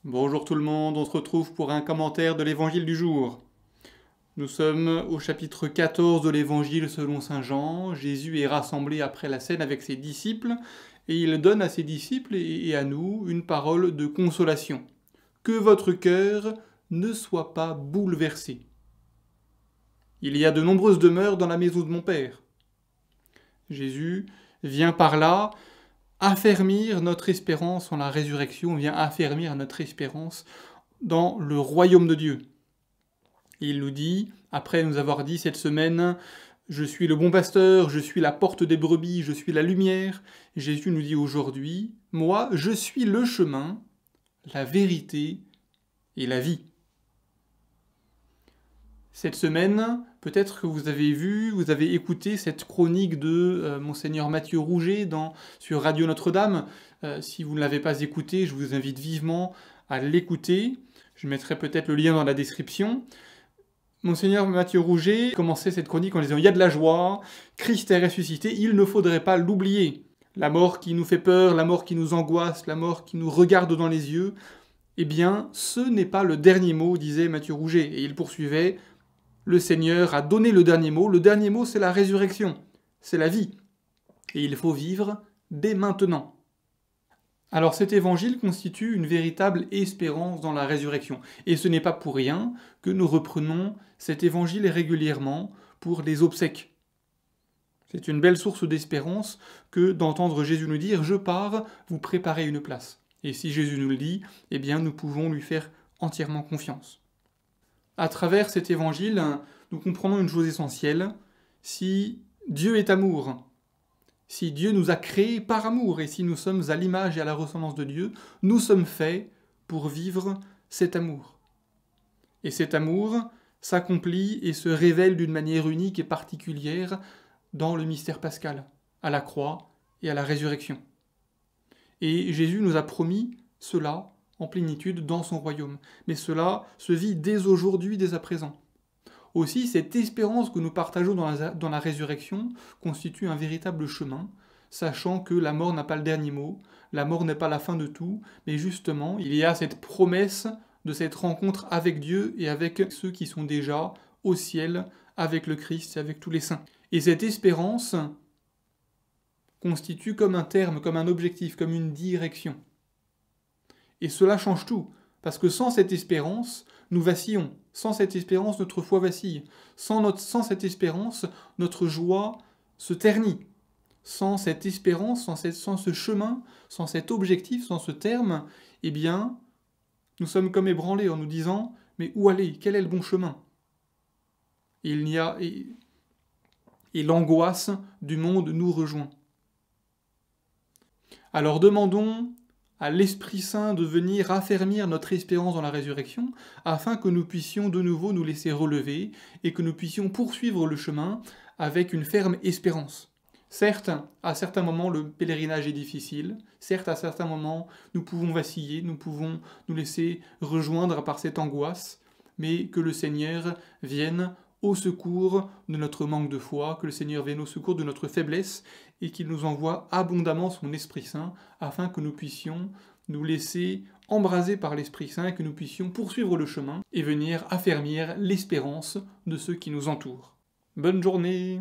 Bonjour tout le monde, on se retrouve pour un commentaire de l'évangile du jour. Nous sommes au chapitre 14 de l'évangile selon saint Jean. Jésus est rassemblé après la scène avec ses disciples et il donne à ses disciples et à nous une parole de consolation. Que votre cœur ne soit pas bouleversé. Il y a de nombreuses demeures dans la maison de mon Père. Jésus vient par là affermir notre espérance en la résurrection, vient affermir notre espérance dans le royaume de Dieu. Et il nous dit, après nous avoir dit cette semaine, je suis le bon pasteur, je suis la porte des brebis, je suis la lumière, Jésus nous dit aujourd'hui, moi, je suis le chemin, la vérité et la vie. Cette semaine, peut-être que vous avez écouté cette chronique de Monseigneur Mathieu Rouget sur Radio Notre-Dame. Si vous ne l'avez pas écouté, je vous invite vivement à l'écouter. Je mettrai peut-être le lien dans la description. Monseigneur Mathieu Rouget commençait cette chronique en disant « Il y a de la joie, Christ est ressuscité, il ne faudrait pas l'oublier. La mort qui nous fait peur, la mort qui nous angoisse, la mort qui nous regarde dans les yeux, eh bien, ce n'est pas le dernier mot, disait Mathieu Rouget. » Et il poursuivait « Le Seigneur a donné le dernier mot c'est la résurrection, c'est la vie. Et il faut vivre dès maintenant. » Alors cet évangile constitue une véritable espérance dans la résurrection. Et ce n'est pas pour rien que nous reprenons cet évangile régulièrement pour les obsèques. C'est une belle source d'espérance que d'entendre Jésus nous dire « Je pars, vous préparez une place ». Et si Jésus nous le dit, eh bien nous pouvons lui faire entièrement confiance. À travers cet évangile, nous comprenons une chose essentielle. Si Dieu est amour, si Dieu nous a créés par amour, et si nous sommes à l'image et à la ressemblance de Dieu, nous sommes faits pour vivre cet amour. Et cet amour s'accomplit et se révèle d'une manière unique et particulière dans le mystère pascal, à la croix et à la résurrection. Et Jésus nous a promis cela en plénitude dans son royaume. Mais cela se vit dès aujourd'hui, dès à présent. Aussi, cette espérance que nous partageons dans la résurrection constitue un véritable chemin, sachant que la mort n'a pas le dernier mot, la mort n'est pas la fin de tout, mais justement, il y a cette promesse de cette rencontre avec Dieu et avec ceux qui sont déjà au ciel, avec le Christ et avec tous les saints. Et cette espérance constitue comme un terme, comme un objectif, comme une direction. Et cela change tout, parce que sans cette espérance, nous vacillons. Sans cette espérance, notre foi vacille. Sans cette espérance, notre joie se ternit. Sans cette espérance, sans ce chemin, sans cet objectif, sans ce terme, eh bien, nous sommes comme ébranlés en nous disant « Mais où aller? Quel est le bon chemin ?» Et l'angoisse du monde nous rejoint. Alors demandons à l'Esprit Saint de venir affermir notre espérance dans la résurrection, afin que nous puissions de nouveau nous laisser relever et que nous puissions poursuivre le chemin avec une ferme espérance. Certes, à certains moments, le pèlerinage est difficile. Certes, à certains moments, nous pouvons vaciller, nous pouvons nous laisser rejoindre par cette angoisse, mais que le Seigneur vienne au secours de notre manque de foi, que le Seigneur vienne au secours de notre faiblesse et qu'il nous envoie abondamment son Esprit Saint afin que nous puissions nous laisser embraser par l'Esprit Saint et que nous puissions poursuivre le chemin et venir affermir l'espérance de ceux qui nous entourent. Bonne journée!